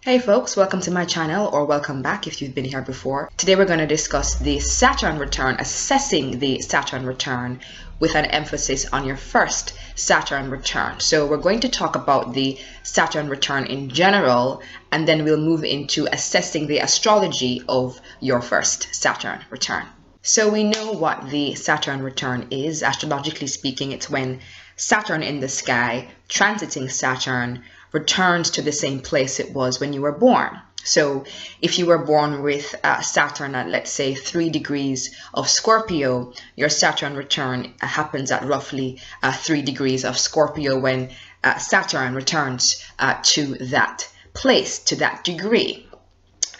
Hey folks, welcome to my channel, or welcome back if you've been here before. Today we're going to discuss the Saturn return, assessing the Saturn return with an emphasis on your first Saturn return. So we're going to talk about the Saturn return in general, and then we'll move into assessing the astrology of your first Saturn return. So we know what the Saturn return is. Astrologically speaking, it's when Saturn in the sky, transiting Saturn, returns to the same place it was when you were born. So if you were born with Saturn at, let's say, 3 degrees of Scorpio, your Saturn return happens at roughly 3 degrees of Scorpio when Saturn returns to that place, to that degree.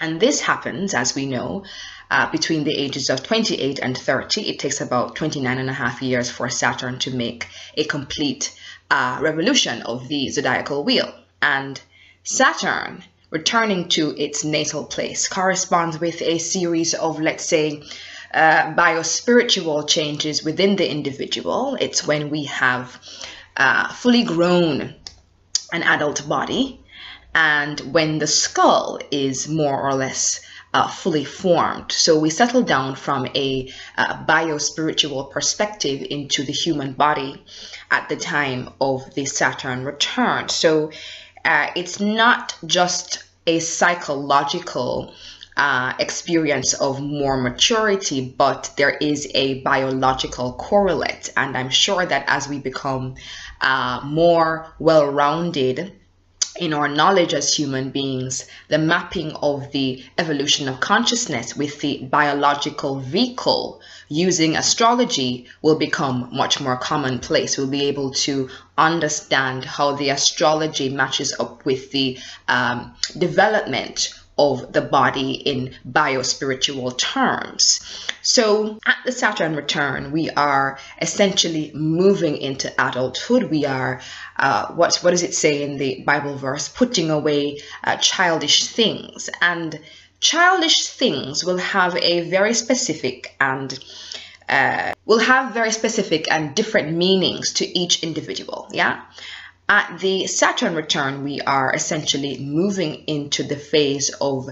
And this happens, as we know, between the ages of 28 and 30. It takes about 29.5 years for Saturn to make a complete revolution of the zodiacal wheel. And Saturn returning to its natal place corresponds with a series of, let's say, biospiritual changes within the individual. It's when we have fully grown an adult body, and when the skull is more or less fully formed. So we settle down from a biospiritual perspective into the human body at the time of the Saturn return. So it's not just a psychological experience of more maturity, but there is a biological correlate. And I'm sure that as we become more well-rounded in our knowledge as human beings, the mapping of the evolution of consciousness with the biological vehicle using astrology will become much more commonplace. We'll be able to understand how the astrology matches up with the development of the body in biospiritual terms. So at the Saturn return, we are essentially moving into adulthood. We are, what does it say in the Bible verse? Putting away childish things. And childish things will have a very specific and different meanings to each individual. Yeah. At the Saturn return, we are essentially moving into the phase of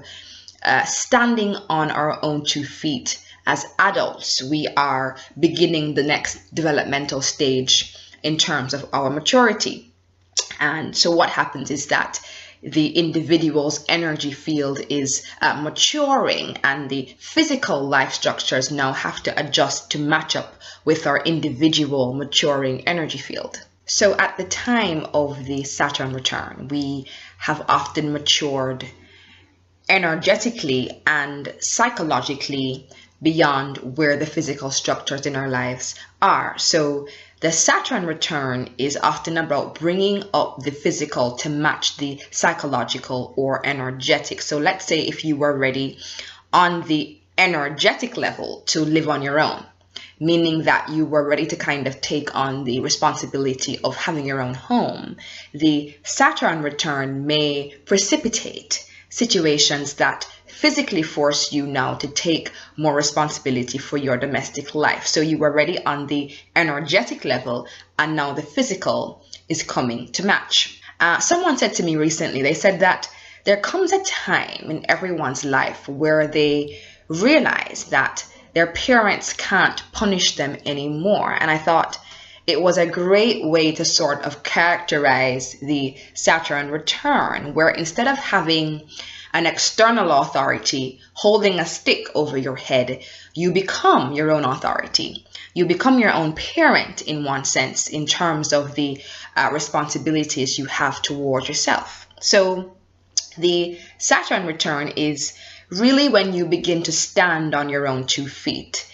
standing on our own 2 feet. As adults, we are beginning the next developmental stage in terms of our maturity. And so what happens is that the individual's energy field is maturing, and the physical life structures now have to adjust to match up with our individual maturing energy field. So at the time of the Saturn return, we have often matured energetically and psychologically beyond where the physical structures in our lives are. So the Saturn return is often about bringing up the physical to match the psychological or energetic. So let's say if you were ready on the energetic level to live on your own, meaning that you were ready to kind of take on the responsibility of having your own home, the Saturn return may precipitate situations that physically force you now to take more responsibility for your domestic life. So you were ready on the energetic level, and now the physical is coming to match. Someone said to me recently, they said that there comes a time in everyone's life where they realize that their parents can't punish them anymore. And I thought it was a great way to sort of characterize the Saturn return, where instead of having an external authority holding a stick over your head, you become your own authority. You become your own parent in one sense, in terms of the responsibilities you have towards yourself. So the Saturn return is really when you begin to stand on your own 2 feet.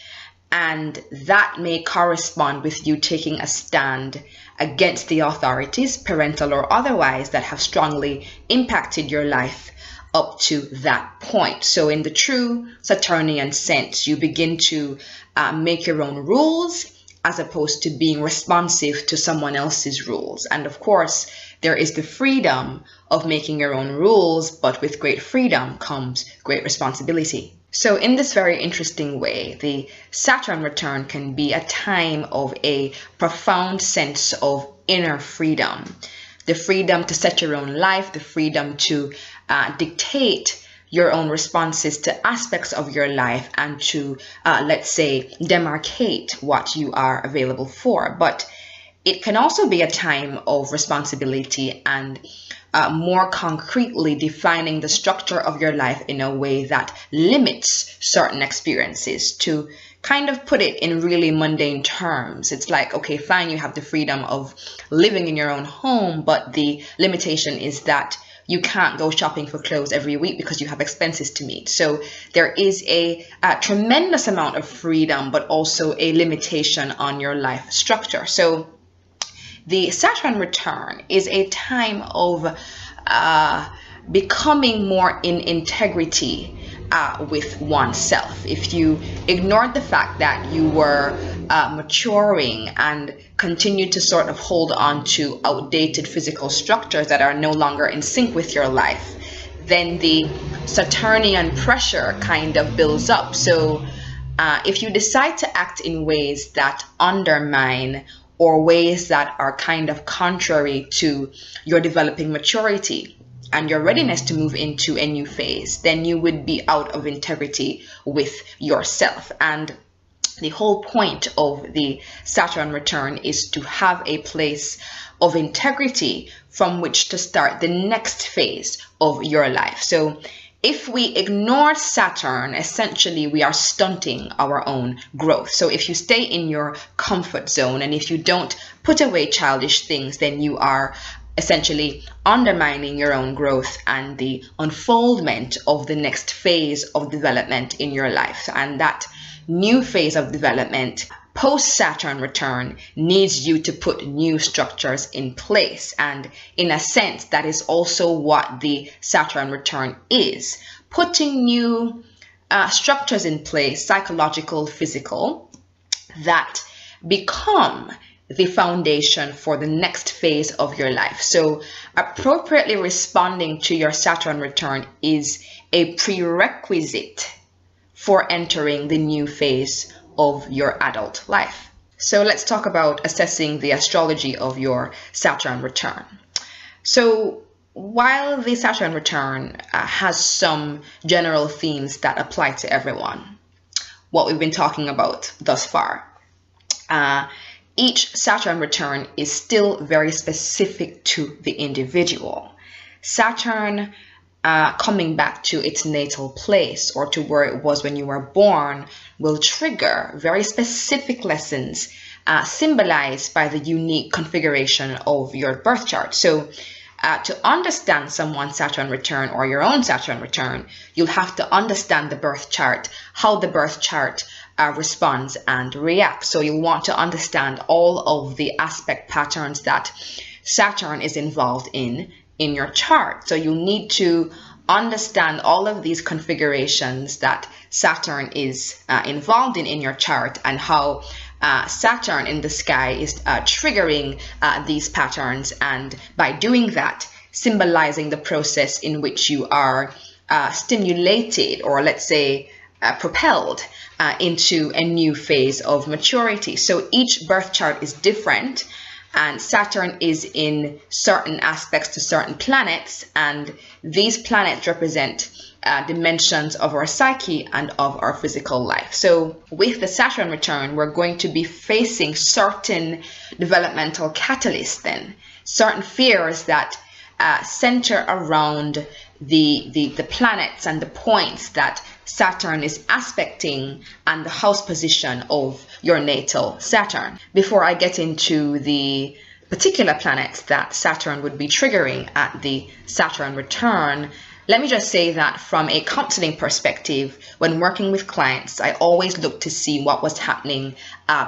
And that may correspond with you taking a stand against the authorities, parental or otherwise, that have strongly impacted your life up to that point. So in the true Saturnian sense, you begin to make your own rules as opposed to being responsive to someone else's rules. And of course, there is the freedom of making your own rules, but with great freedom comes great responsibility. So in this very interesting way, the Saturn return can be a time of a profound sense of inner freedom. The freedom to set your own life, the freedom to dictate your own responses to aspects of your life and to, let's say, demarcate what you are available for. But it can also be a time of responsibility and more concretely defining the structure of your life in a way that limits certain experiences. To kind of put it in really mundane terms, it's like, okay, fine, you have the freedom of living in your own home, but the limitation is that you can't go shopping for clothes every week because you have expenses to meet. So there is a tremendous amount of freedom, but also a limitation on your life structure. So the Saturn return is a time of becoming more in integrity with oneself. If you ignored the fact that you were maturing and continue to sort of hold on to outdated physical structures that are no longer in sync with your life, then the Saturnian pressure kind of builds up. So if you decide to act in ways that undermine or ways that are kind of contrary to your developing maturity and your readiness to move into a new phase, then you would be out of integrity with yourself. And the whole point of the Saturn return is to have a place of integrity from which to start the next phase of your life. So if we ignore Saturn, essentially we are stunting our own growth. So if you stay in your comfort zone and if you don't put away childish things, then you are essentially undermining your own growth and the unfoldment of the next phase of development in your life. And that new phase of development post-Saturn return needs you to put new structures in place. And in a sense, that is also what the Saturn return is. Putting new structures in place, psychological, physical, that become the foundation for the next phase of your life. So appropriately responding to your Saturn return is a prerequisite for entering the new phase of your adult life. So let's talk about assessing the astrology of your Saturn return. So while the Saturn return has some general themes that apply to everyone, what we've been talking about thus far, each Saturn return is still very specific to the individual. Saturn coming back to its natal place or to where it was when you were born will trigger very specific lessons symbolized by the unique configuration of your birth chart. So to understand someone's Saturn return or your own Saturn return, you'll have to understand the birth chart, how the birth chart responds and reacts. So you'll want to understand all of the aspect patterns that Saturn is involved in your chart. So you need to understand all of these configurations that Saturn is involved in your chart and how Saturn in the sky is triggering these patterns, and by doing that, symbolizing the process in which you are stimulated, or let's say propelled into a new phase of maturity. So each birth chart is different, and Saturn is in certain aspects to certain planets, and these planets represent dimensions of our psyche and of our physical life. So with the Saturn return, we're going to be facing certain developmental catalysts then, certain fears that center around the planets and the points that Saturn is aspecting and the house position of your natal Saturn. Before I get into the particular planets that Saturn would be triggering at the Saturn return, let me just say that from a counseling perspective, when working with clients, I always look to see what was happening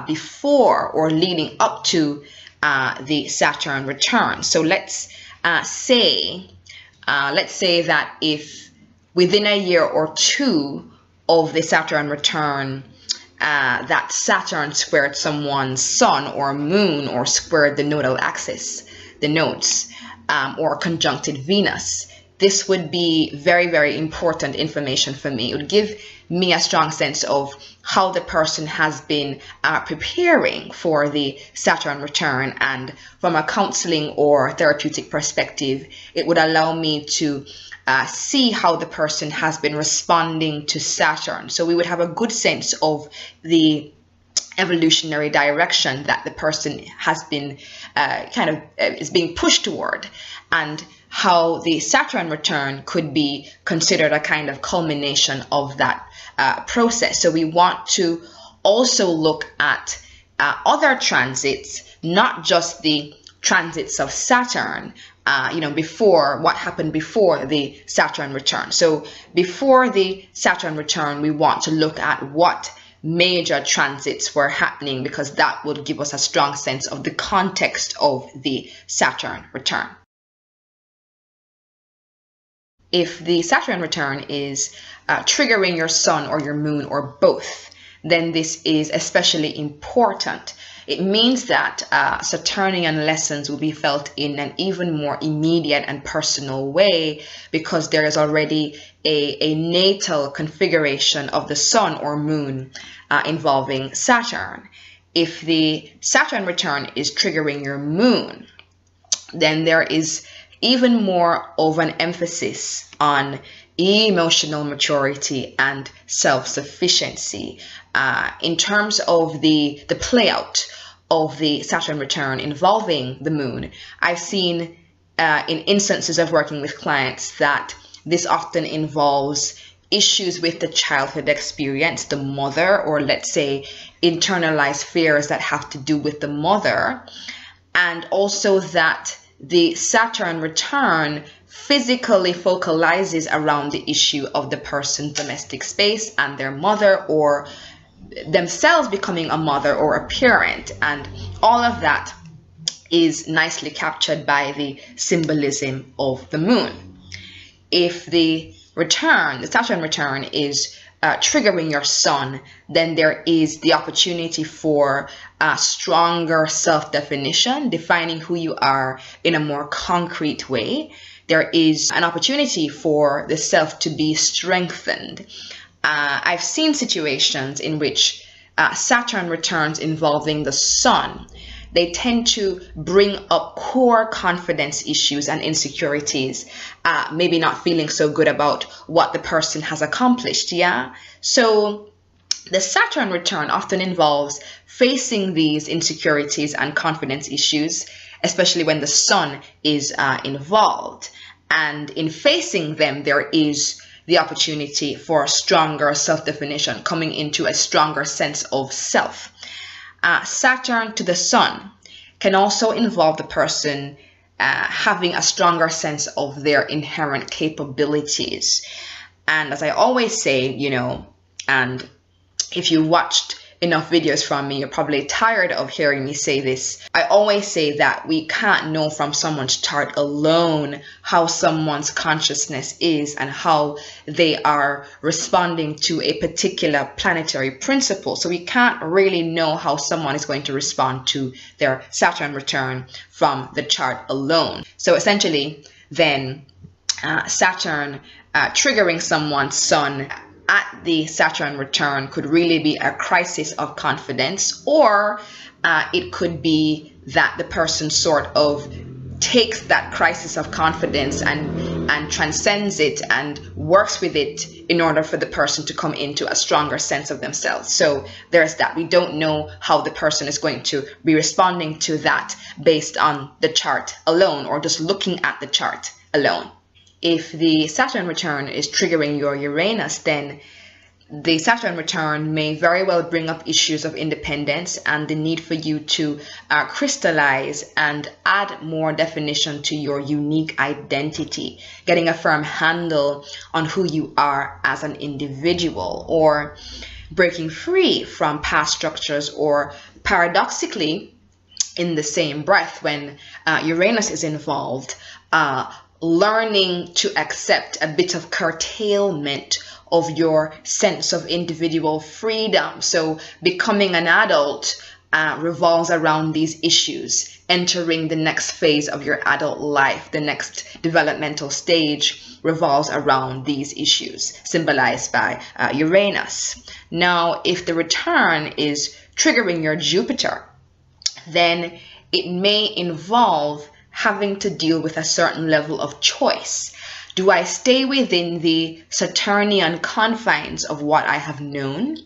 before or leading up to the Saturn return. So let's say that if within a year or two of the Saturn return, that Saturn squared someone's sun or moon, or squared the nodal axis, the nodes, or conjuncted Venus, this would be very, very important information for me. It would give me a strong sense of how the person has been preparing for the Saturn return, and from a counseling or therapeutic perspective, it would allow me to see how the person has been responding to Saturn. So we would have a good sense of the evolutionary direction that the person has been is being pushed toward, and how the Saturn return could be considered a kind of culmination of that process. So we want to also look at other transits, not just the transits of Saturn, before what happened before the Saturn return. So before the Saturn return, we want to look at what major transits were happening, because that would give us a strong sense of the context of the Saturn return. If the Saturn return is triggering your sun or your moon or both, then this is especially important. It means that Saturnian lessons will be felt in an even more immediate and personal way, because there is already a natal configuration of the sun or moon involving Saturn. If the Saturn return is triggering your moon, then there is even more of an emphasis on emotional maturity and self-sufficiency. In terms of the play out of the Saturn return involving the moon, I've seen in instances of working with clients that this often involves issues with the childhood experience, the mother, or let's say internalized fears that have to do with the mother, and also that the Saturn return physically focalizes around the issue of the person's domestic space and their mother, or themselves becoming a mother or a parent, and all of that is nicely captured by the symbolism of the moon. If the Saturn return is triggering your sun, then there is the opportunity for a stronger self-definition, defining who you are in a more concrete way. There is an opportunity for the self to be strengthened. I've seen situations in which Saturn returns involving the sun, they tend to bring up core confidence issues and insecurities, maybe not feeling so good about what the person has accomplished. So the Saturn return often involves facing these insecurities and confidence issues, especially when the sun is involved. And in facing them, there is the opportunity for a stronger self-definition, coming into a stronger sense of self. Saturn to the sun can also involve the person having a stronger sense of their inherent capabilities. And as I always say, and if you watched enough videos from me, you're probably tired of hearing me say this. I always say that we can't know from someone's chart alone how someone's consciousness is and how they are responding to a particular planetary principle. So we can't really know how someone is going to respond to their Saturn return from the chart alone. So essentially, then Saturn triggering someone's sun at the Saturn return could really be a crisis of confidence, or it could be that the person sort of takes that crisis of confidence and transcends it and works with it in order for the person to come into a stronger sense of themselves. So there's that. We don't know how the person is going to be responding to that based on the chart alone, or just looking at the chart alone. If the Saturn return is triggering your Uranus, then the Saturn return may very well bring up issues of independence and the need for you to crystallize and add more definition to your unique identity, getting a firm handle on who you are as an individual, or breaking free from past structures, or paradoxically, in the same breath, when Uranus is involved, learning to accept a bit of curtailment of your sense of individual freedom. So becoming an adult revolves around these issues. Entering the next phase of your adult life, the next developmental stage, revolves around these issues, symbolized by Uranus. Now, if the return is triggering your Jupiter, then it may involve having to deal with a certain level of choice. Do I stay within the Saturnian confines of what I have known,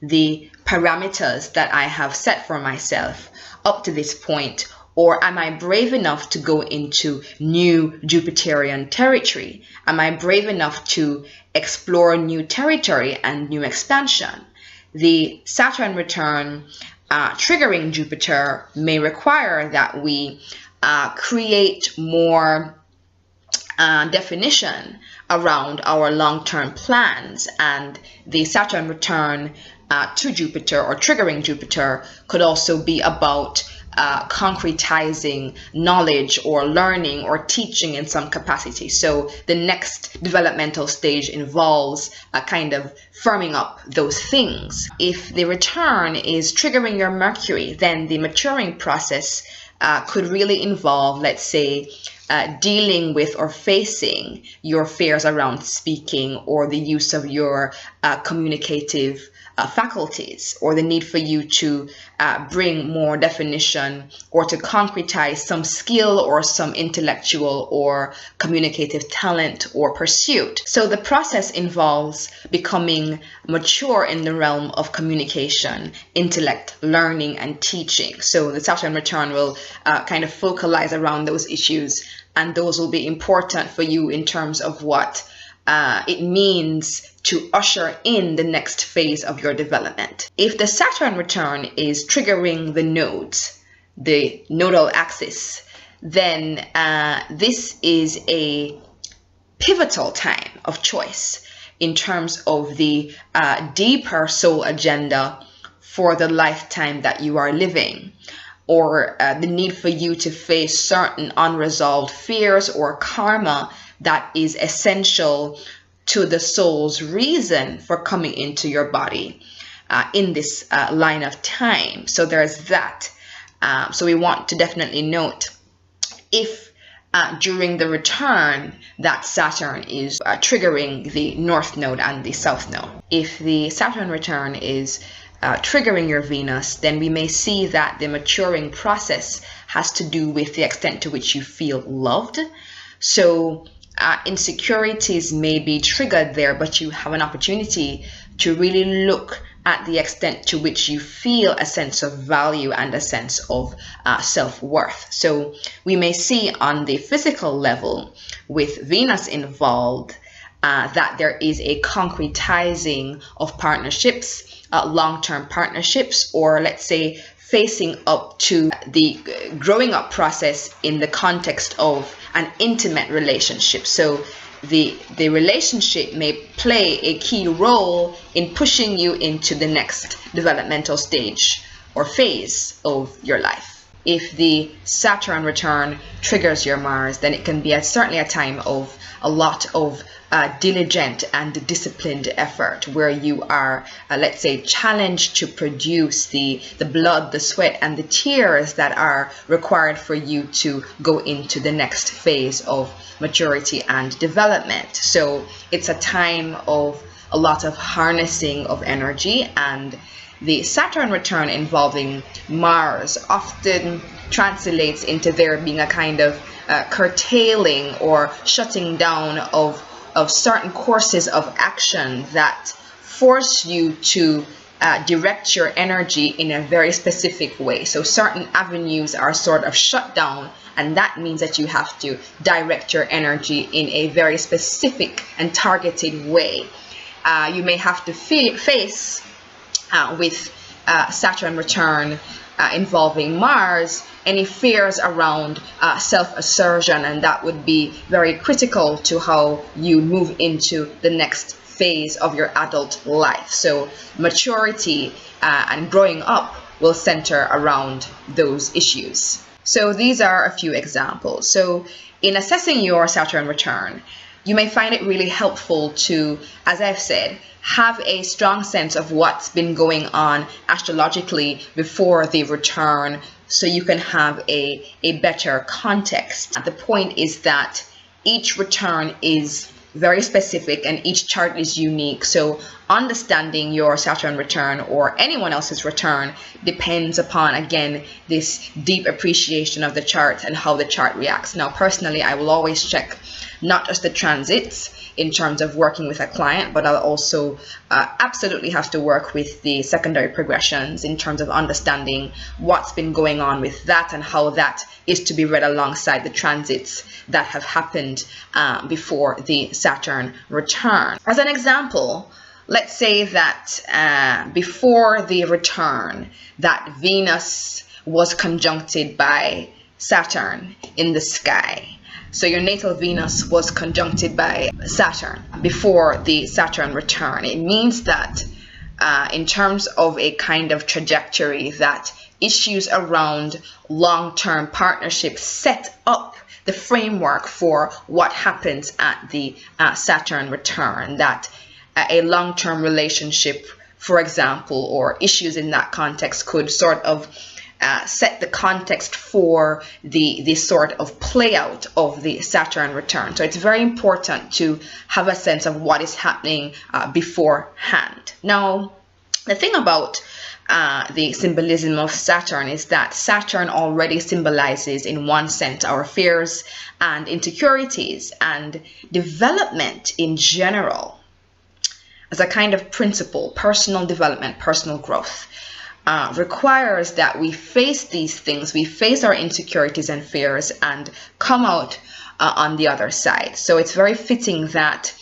the parameters that I have set for myself up to this point, or am I brave enough to go into new Jupiterian territory? Am I brave enough to explore new territory and new expansion? The Saturn return triggering Jupiter may require that we create more definition around our long-term plans, and the Saturn return to Jupiter or triggering Jupiter could also be about concretizing knowledge or learning or teaching in some capacity. So the next developmental stage involves a kind of firming up those things. If the return is triggering your Mercury, then the maturing process could really involve, let's say, dealing with or facing your fears around speaking, or the use of your communicative faculties, or the need for you to bring more definition or to concretize some skill or some intellectual or communicative talent or pursuit. So the process involves becoming mature in the realm of communication, intellect, learning, and teaching. So the Saturn return will kind of focalize around those issues, and those will be important for you in terms of what it means to usher in the next phase of your development. If the Saturn return is triggering the nodes, the nodal axis, then this is a pivotal time of choice in terms of the deeper soul agenda for the lifetime that you are living, or the need for you to face certain unresolved fears or karma that is essential to the soul's reason for coming into your body in this line of time. So there's that. So we want to definitely note if during the return that Saturn is triggering the North Node and the South Node. If the Saturn return is triggering your Venus, then we may see that the maturing process has to do with the extent to which you feel loved. So insecurities may be triggered there, but you have an opportunity to really look at the extent to which you feel a sense of value and a sense of self-worth. So we may see on the physical level, with Venus involved, that there is a concretizing of partnerships, long-term partnerships, or let's say facing up to the growing up process in the context of an intimate relationship. So the relationship may play a key role in pushing you into the next developmental stage or phase of your life. If the Saturn return triggers your Mars, then it can be certainly a time of a lot of diligent and disciplined effort, where you are, let's say, challenged to produce the blood, the sweat, and the tears that are required for you to go into the next phase of maturity and development. So it's a time of a lot of harnessing of energy, and the Saturn return involving Mars often translates into there being a kind of curtailing or shutting down of certain courses of action that force you to direct your energy in a very specific way. So certain avenues are sort of shut down, and that means that you have to direct your energy in a very specific and targeted way. You may have to face with Saturn return involving Mars any fears around self-assertion, and that would be very critical to how you move into the next phase of your adult life. So maturity and growing up will center around those issues. So these are a few examples. So in assessing your Saturn return, You may find it really helpful to, as I've said, have a strong sense of what's been going on astrologically before the return, so you can have a better context. The point is that each return is very specific and each chart is unique. So understanding your Saturn return or anyone else's return depends upon, again, this deep appreciation of the chart and how the chart reacts. Now, personally, I will always check not just the transits in terms of working with a client, but I'll also absolutely have to work with the secondary progressions in terms of understanding what's been going on with that and how that is to be read alongside the transits that have happened before the Saturn return. As an example, let's say that before the return, that Venus was conjuncted by Saturn in the sky. So your natal Venus was conjuncted by Saturn before the Saturn return. It means that in terms of a kind of trajectory, that issues around long-term partnerships set up the framework for what happens at the Saturn return. That a long-term relationship, for example, or issues in that context could sort of set the context for the sort of play out of the Saturn return. So it's very important to have a sense of what is happening beforehand. Now, the thing about the symbolism of Saturn is that Saturn already symbolizes, in one sense, our fears and insecurities and development in general as a kind of principle. Personal development, personal growth requires that we face these things, we face our insecurities and fears and come out on the other side. So it's very fitting that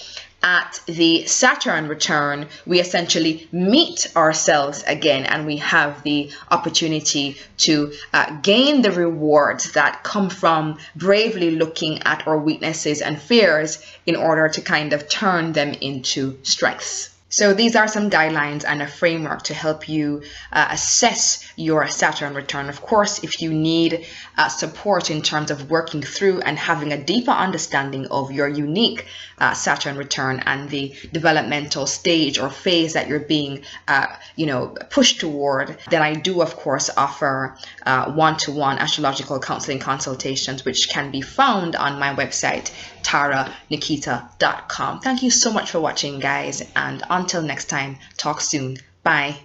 at the Saturn return, we essentially meet ourselves again and we have the opportunity to gain the rewards that come from bravely looking at our weaknesses and fears in order to kind of turn them into strengths. So these are some guidelines and a framework to help you assess your Saturn return. Of course, if you need support in terms of working through and having a deeper understanding of your unique Saturn return and the developmental stage or phase that you're being pushed toward, then I do, of course, offer one-to-one astrological counseling consultations, which can be found on my website, taranikita.com. Thank you so much for watching, guys, and until next time, talk soon. Bye.